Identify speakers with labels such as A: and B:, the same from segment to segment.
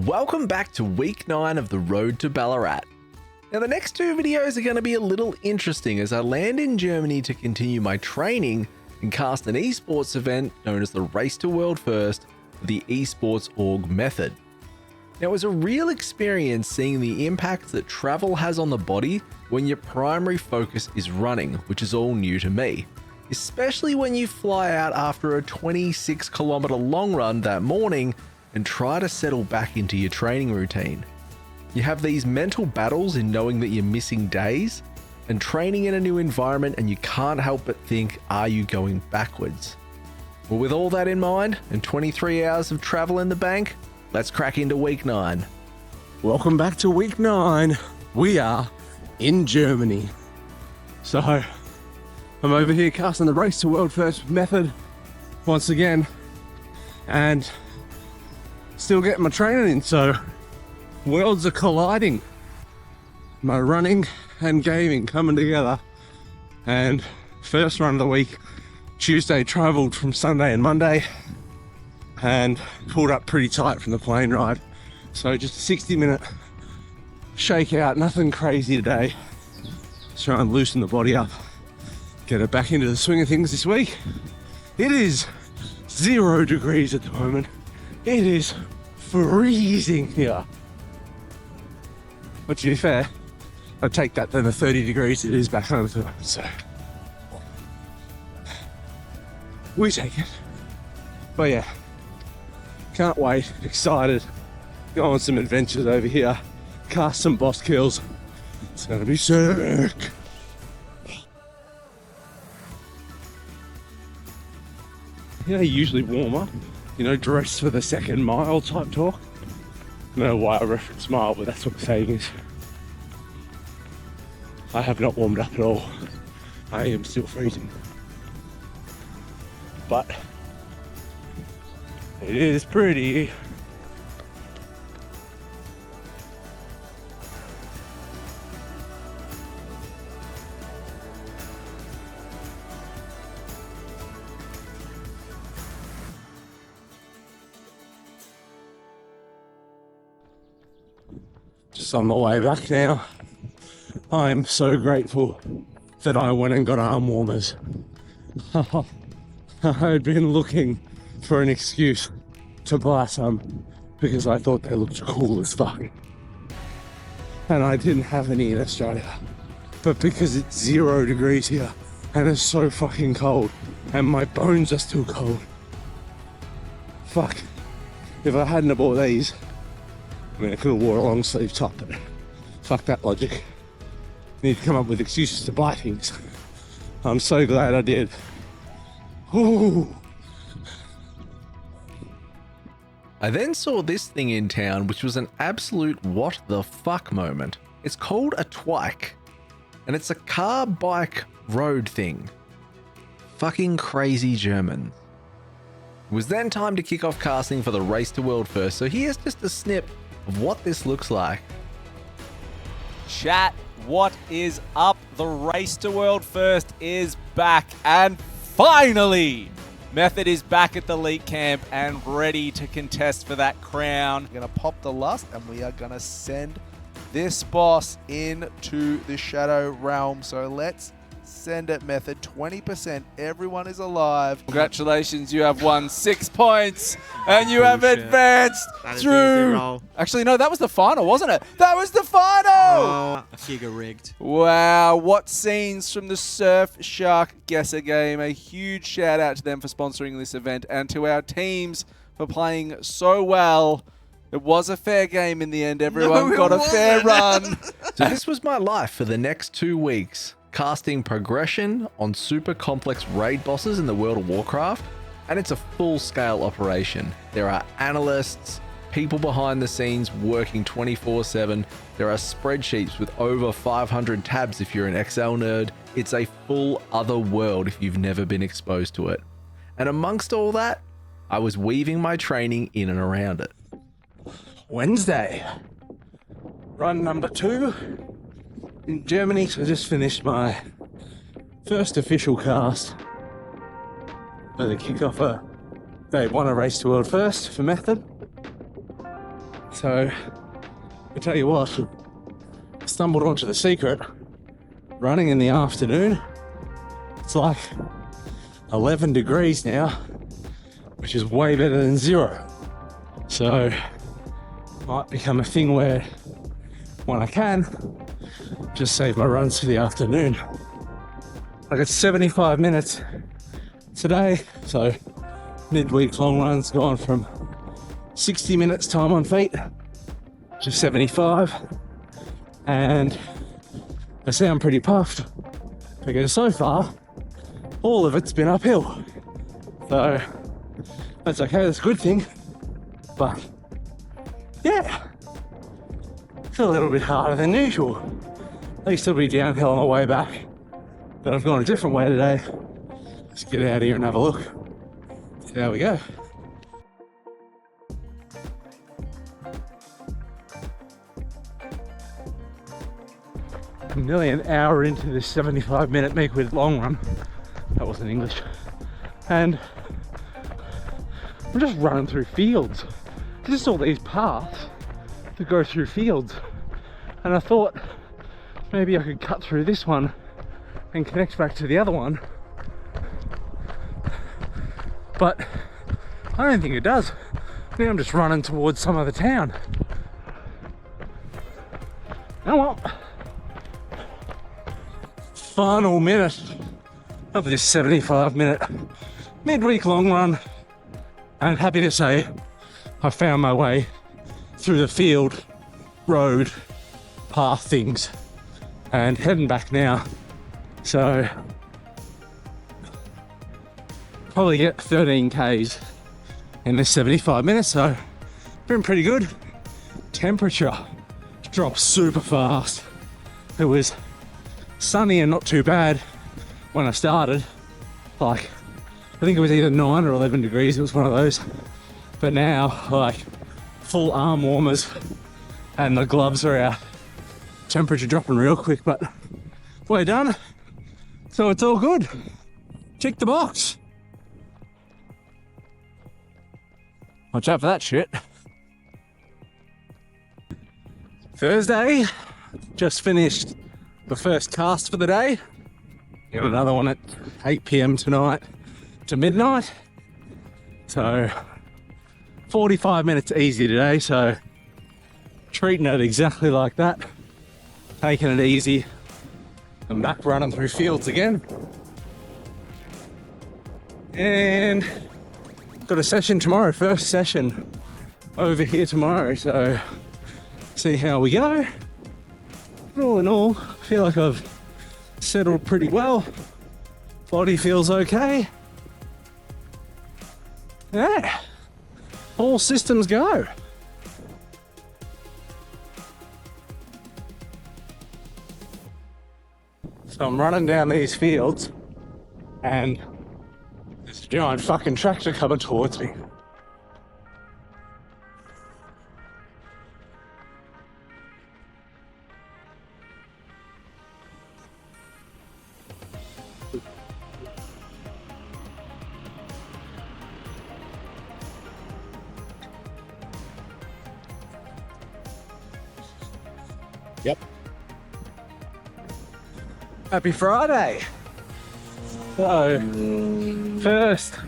A: Welcome back to week 9 of the road to Ballarat. Now the next two videos are going to be a little interesting as I land in Germany to continue my training and cast an esports event known as the Race to World First for the esports org method. Now it was a real experience seeing the impact that travel has on the body when your primary focus is running, which is all new to me. Especially when you fly out after a 26-kilometer long run that morning and try to settle back into your training routine. You have these mental battles in knowing that you're missing days and training in a new environment, and you can't help but think, are you going backwards? Well, with all that in mind and 23 hours of travel in the bank, let's crack into week 9.
B: Welcome back to week 9. We are in Germany. So I'm over here casting the Race to World First method once again and still getting my training in, so worlds are colliding. My running and gaming coming together. And first run of the week, Tuesday, travelled from Sunday and Monday and pulled up pretty tight from the plane ride. So just a 60-minute shakeout, nothing crazy today. Just try and loosen the body up, get it back into the swing of things this week. It is 0 degrees at the moment. It is freezing here. But to be fair, I'd take that than the 30 degrees it is back home at the moment, so we take it. But yeah, can't wait, excited, go on some adventures over here, cast some boss kills. It's gonna be sick. Yeah, usually warm up, you know, dress for the second mile type talk. I don't know why I reference mile, but that's what the saying is. I have not warmed up at all. I am still freezing. But it is pretty. Just on my way back now. I'm so grateful that I went and got arm warmers. I had been looking for an excuse to buy some because I thought they looked cool as fuck. And I didn't have any in Australia. But because it's 0 degrees here and it's so fucking cold and my bones are still cold. Fuck. If I hadn't have bought these, I mean, I could have wore a long sleeve top, but fuck that logic. Need to come up with excuses to buy things. I'm so glad I did. Ooh.
A: I then saw this thing in town, which was an absolute what the fuck moment. It's called a twike, and it's a car bike road thing. Fucking crazy German. It was then time to kick off casting for the Race to World First, so here's just a snip of what this looks like.
C: Chat, what is up? The Race to World First is back, and finally, Method is back at the elite camp and ready to contest for that crown.
D: We're going to pop the lust and we are going to send this boss into the Shadow Realm. So let's send it, Method. 20%. Everyone is alive.
C: Congratulations, you have won 6 points and you have advanced through. Actually, no, that was the final, wasn't it? That was the final!
E: Oh, I figure rigged.
C: Wow, what scenes from the Surf Shark Guesser game. A huge shout out to them for sponsoring this event and to our teams for playing so well. It was a fair game in the end. Everyone got a fair run.
A: So this was my life for the next 2 weeks. Casting progression on super complex raid bosses in the World of Warcraft, and it's a full-scale operation. There are analysts, people behind the scenes working 24/7. There are spreadsheets with over 500 tabs if you're an Excel nerd. It's a full other world if you've never been exposed to it. And amongst all that, I was weaving my training in and around it.
B: Wednesday, run number 2 in Germany. So I just finished my first official cast for the kickoff of Day 1 of Race to World First for Method. So I tell you what, I stumbled onto the secret. Running in the afternoon, it's like 11 degrees now, which is way better than 0. So might become a thing where when I can, just save my runs for the afternoon. I got 75 minutes today, so midweek long runs gone from 60 minutes time on feet to 75, and I sound pretty puffed because so far all of it's been uphill. So that's okay, that's a good thing. But yeah, it's a little bit harder than usual. At least it'll be downhill on the way back. But I've gone a different way today. Let's get out here and have a look. There we go. I'm nearly an hour into this 75-minute Meekwood long run. That wasn't English. And I'm just running through fields. There's just all these paths that go through fields. And I thought maybe I could cut through this one and connect back to the other one. But I don't think it does. Now I'm just running towards some other town. Oh well. Final minute of this 75-minute midweek long run. And happy to say I found my way through the field, road, path things, and heading back now. So probably get 13 Ks in this 75 minutes, so been pretty good. Temperature dropped super fast. It was sunny and not too bad when I started. Like, I think it was either 9 or 11 degrees, it was one of those. But now, like, full arm warmers and the gloves are out. Temperature dropping real quick, but we're done. So it's all good. Check the box. Watch out for that shit. Thursday, just finished the first cast for the day. Got another one at 8 PM tonight to midnight. So 45 minutes easy today, so treating it exactly like that. Taking it easy. I'm back running through fields again. And got a session tomorrow, first session over here tomorrow, so see how we go. But all in all, I feel like I've settled pretty well. Body feels okay. Yeah, all systems go. So I'm running down these fields and there's a giant fucking tractor coming towards me. Yep. Happy Friday. So, first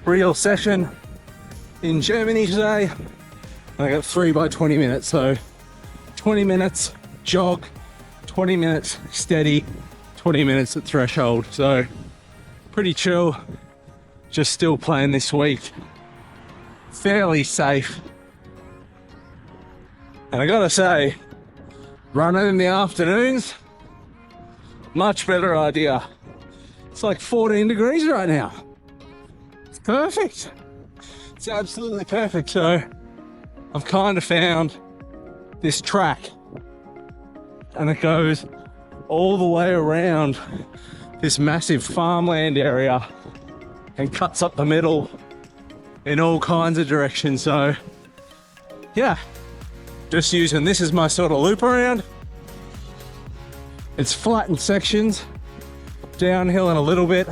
B: real session in Germany today. I got 3 by 20 minutes, so 20 minutes jog, 20 minutes steady, 20 minutes at threshold. So pretty chill. Just still playing this week. Fairly safe. And I gotta say, running in the afternoons, much better idea. It's like 14 degrees right now. It's perfect. It's absolutely perfect. So I've kind of found this track and it goes all the way around this massive farmland area and cuts up the middle in all kinds of directions. So yeah, just using this as my sort of loop around. It's flattened sections, downhill in a little bit,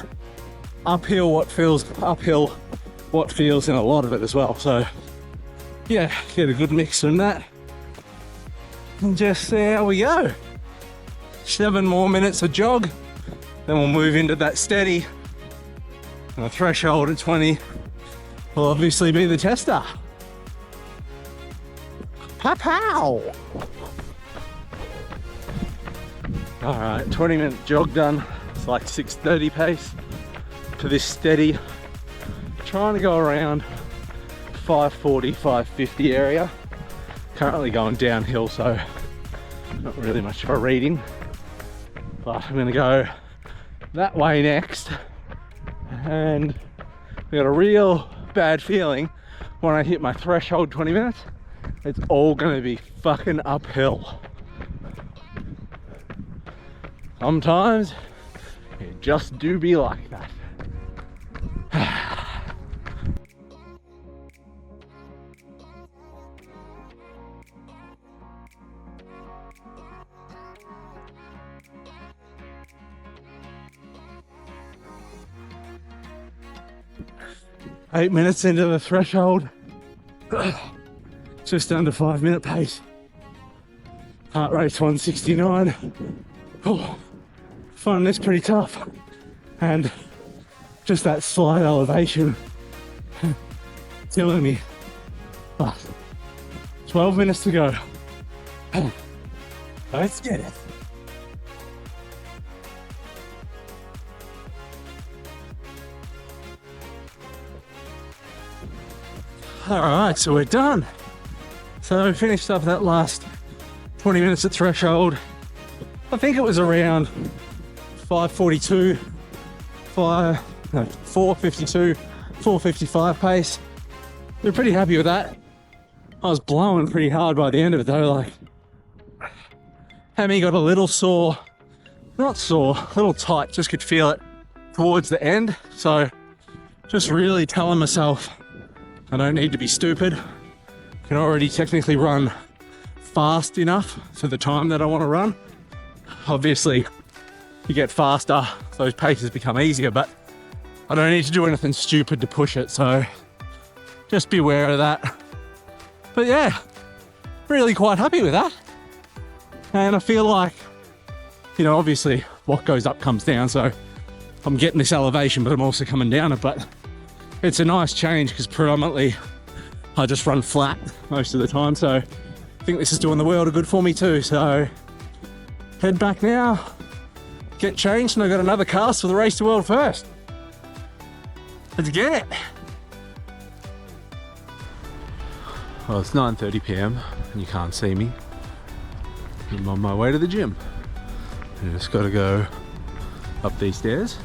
B: uphill what feels in a lot of it as well. So yeah, get a good mix from that. And just see how we go. 7 more minutes of jog, then we'll move into that steady. And the threshold at 20 will obviously be the tester. Pow! All right, 20-minute jog done. It's like 6:30 pace for this steady. Trying to go around 5:40, 5:50 area. Currently going downhill, so not really much of a reading. But I'm gonna go that way next. And I got a real bad feeling when I hit my threshold 20 minutes, it's all gonna be fucking uphill. Sometimes it just do be like that. 8 minutes into the threshold, just under 5-minute pace. Heart rate's 169. Oh, finding this pretty tough. And just that slight elevation killing me. But 12 minutes to go. Let's get it. All right, so we're done. So we finished up that last 20 minutes at threshold. I think it was around 5:42, 4:52, 4:55 pace. We're pretty happy with that. I was blowing pretty hard by the end of it though, like hammy got a little sore, not sore, a little tight, just could feel it towards the end. So just really telling myself I don't need to be stupid. I can already technically run fast enough for the time that I want to run. Obviously, you get faster, those paces become easier, but I don't need to do anything stupid to push it, so just be aware of that. But yeah, really quite happy with that. And I feel like, you know, obviously what goes up comes down, so I'm getting this elevation, but I'm also coming down it, but it's a nice change because predominantly I just run flat most of the time, so I think this is doing the world of good for me too. So head back now, get changed, and I got another cast for the race to world first. Let's get it. Well, it's 9:30 p.m. and you can't see me. I'm on my way to the gym. I just got to go up these stairs,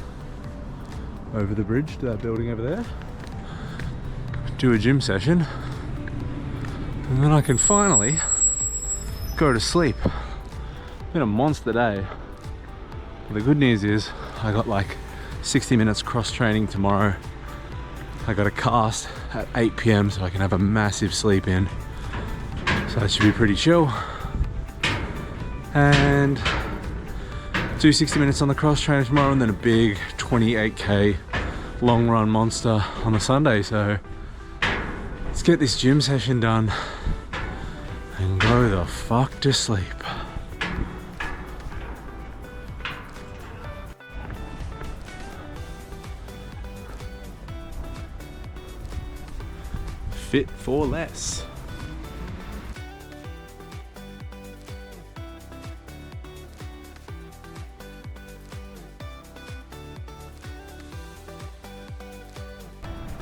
B: over the bridge to that building over there, do a gym session, and then I can finally go to sleep. Been a monster day. But the good news is I got like 60 minutes cross training tomorrow. I got a cast at 8 p.m. so I can have a massive sleep in. So that should be pretty chill. And do 60 minutes on the cross trainer tomorrow, and then a big 28k long run monster on the Sunday. So let's get this gym session done and go the fuck to sleep. Fit for less.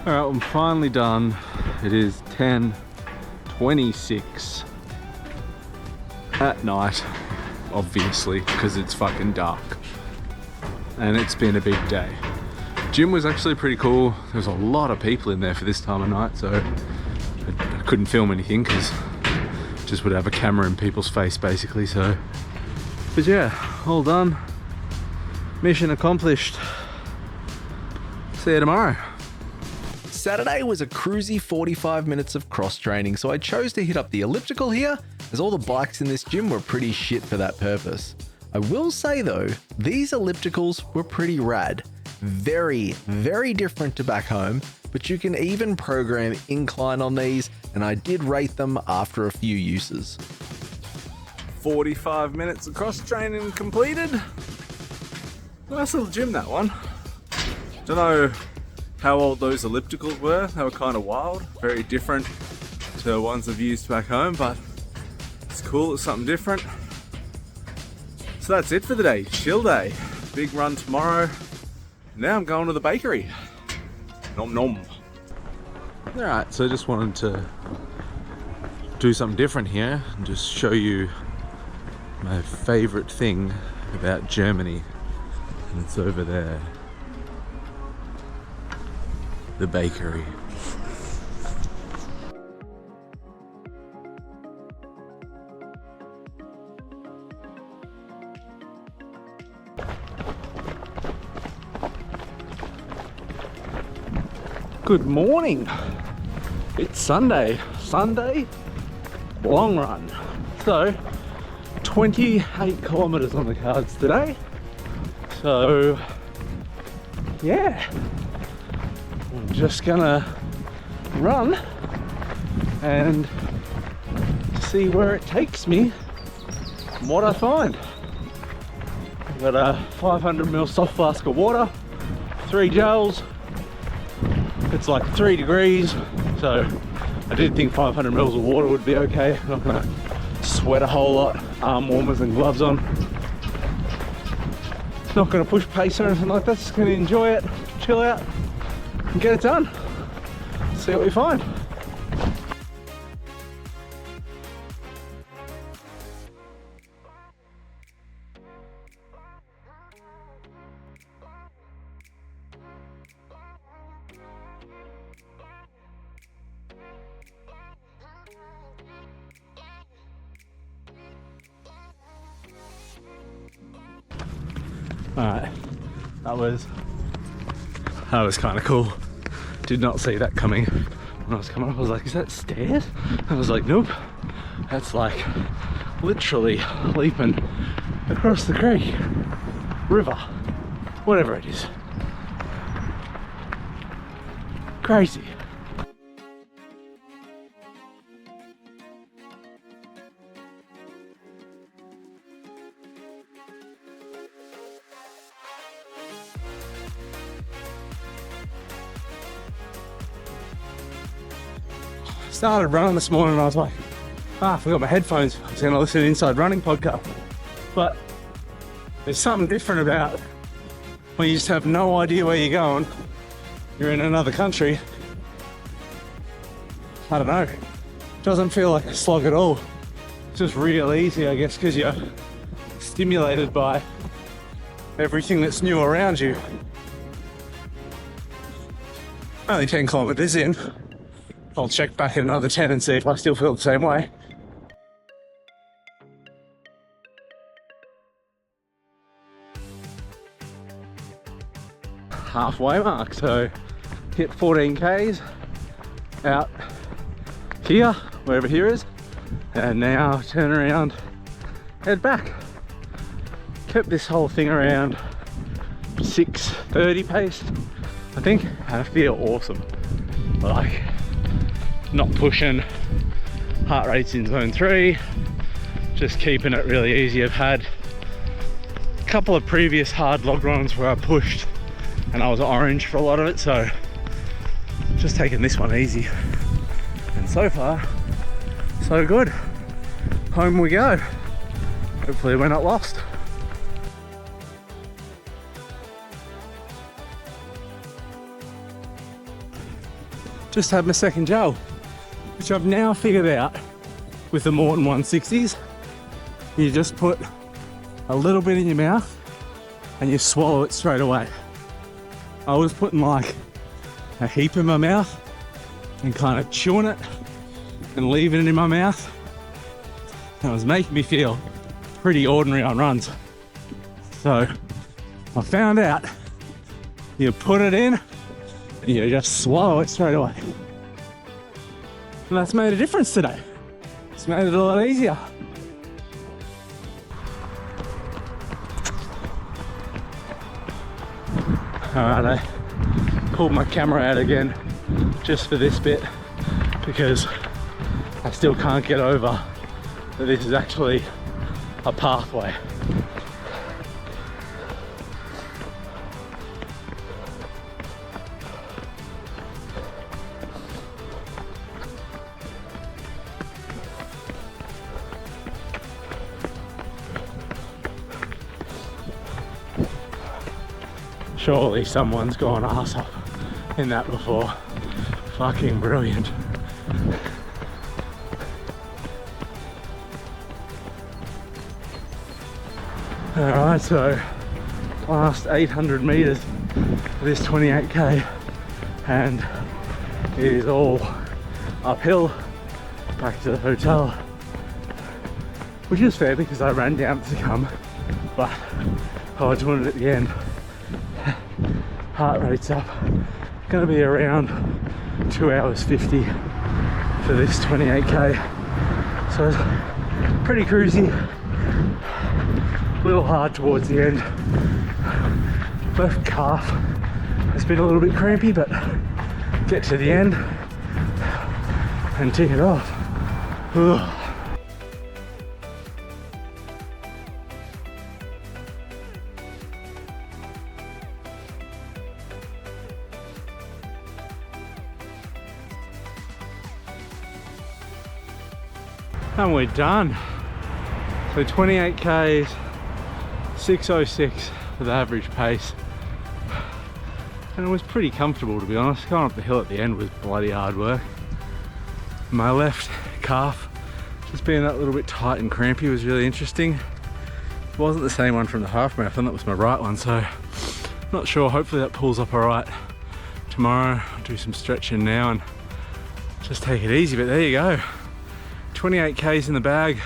B: All right, I'm finally done. It is 10:26 at night, obviously, because it's fucking dark. And it's been a big day. Gym was actually pretty cool. There's a lot of people in there for this time of night, so I couldn't film anything because just would have a camera in people's face basically. So, but yeah, all done. Mission accomplished. See you tomorrow.
A: Saturday was a cruisy 45 minutes of cross training, so I chose to hit up the elliptical here, as all the bikes in this gym were pretty shit for that purpose. I will say though, these ellipticals were pretty rad. Very, very different to back home, but you can even program incline on these, and I did rate them after a few uses.
B: 45 minutes of cross training completed. Nice little gym, that one. Don't know how old those ellipticals were. They were kind of wild, very different to the ones I've used back home, but it's cool, it's something different. So that's it for the day, chill day. Big run tomorrow. Now I'm going to the bakery. Nom nom. Alright, so I just wanted to do something different here and just show you my favorite thing about Germany. And it's over there. The bakery. Good morning. It's Sunday. Sunday long run. So 28 kilometers on the cards today. So yeah, I'm just gonna run and see where it takes me and what I find. I've got a 500ml soft flask of water, 3 gels. It's like 3 degrees, so I did think 500ml of water would be okay. I'm not gonna sweat a whole lot, arm warmers and gloves on. Not gonna push pace or anything like that, just gonna enjoy it, chill out, and get it done. See what we find. Alright, that was kind of cool. Did not see that coming when I was coming up. I was like, is that stairs? I was like, nope. That's like literally leaping across the creek, river, whatever it is. Crazy. Started running this morning and I was like, I forgot my headphones. I was going to listen to Inside Running podcast. But there's something different about when you just have no idea where you're going. You're in another country. I don't know. It doesn't feel like a slog at all. It's just real easy, I guess, because you're stimulated by everything that's new around you. Only 10 kilometers in. I'll check back in another 10 and see if I still feel the same way. Halfway mark, so hit 14 Ks out here, wherever here is, and now turn around, head back. Kept this whole thing around 6:30 pace, I think, and I feel awesome. Like, not pushing, heart rate's in zone 3, just keeping it really easy. I've had a couple of previous hard log runs where I pushed and I was orange for a lot of it, so just taking this one easy. And so far, so good. Home we go. Hopefully we're not lost. Just had my second gel, which I've now figured out with the Morton 160s. You just put a little bit in your mouth and you swallow it straight away. I was putting like a heap in my mouth and kind of chewing it and leaving it in my mouth. And it was making me feel pretty ordinary on runs. So I found out you put it in and you just swallow it straight away. And that's made a difference today. It's made it a lot easier. Alright, I pulled my camera out again just for this bit, because I still can't get over that this is actually a pathway. Surely someone's gone arse up in that before. Fucking brilliant. Alright, so last 800 meters of this 28k, and it is all uphill back to the hotel, which is fair because I ran down to come, but I was doing it at the end. Heart rate's up, gonna be around 2 hours 50 for this 28k, so it's pretty cruisy, a little hard towards the end. Left calf has been a little bit crampy, but get to the end and tick it off. Ugh. And we're done. So 28k's, 6:06 for the average pace. And it was pretty comfortable, to be honest. Going up the hill at the end was bloody hard work. My left calf just being that little bit tight and crampy was really interesting. It wasn't the same one from the half marathon, that was my right one, so not sure. Hopefully that pulls up all right tomorrow. I'll do some stretching now and just take it easy, but there you go. 28k's in the bag,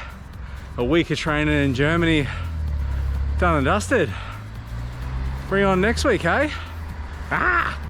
B: a week of training in Germany, done and dusted. Bring on next week, eh? Ah!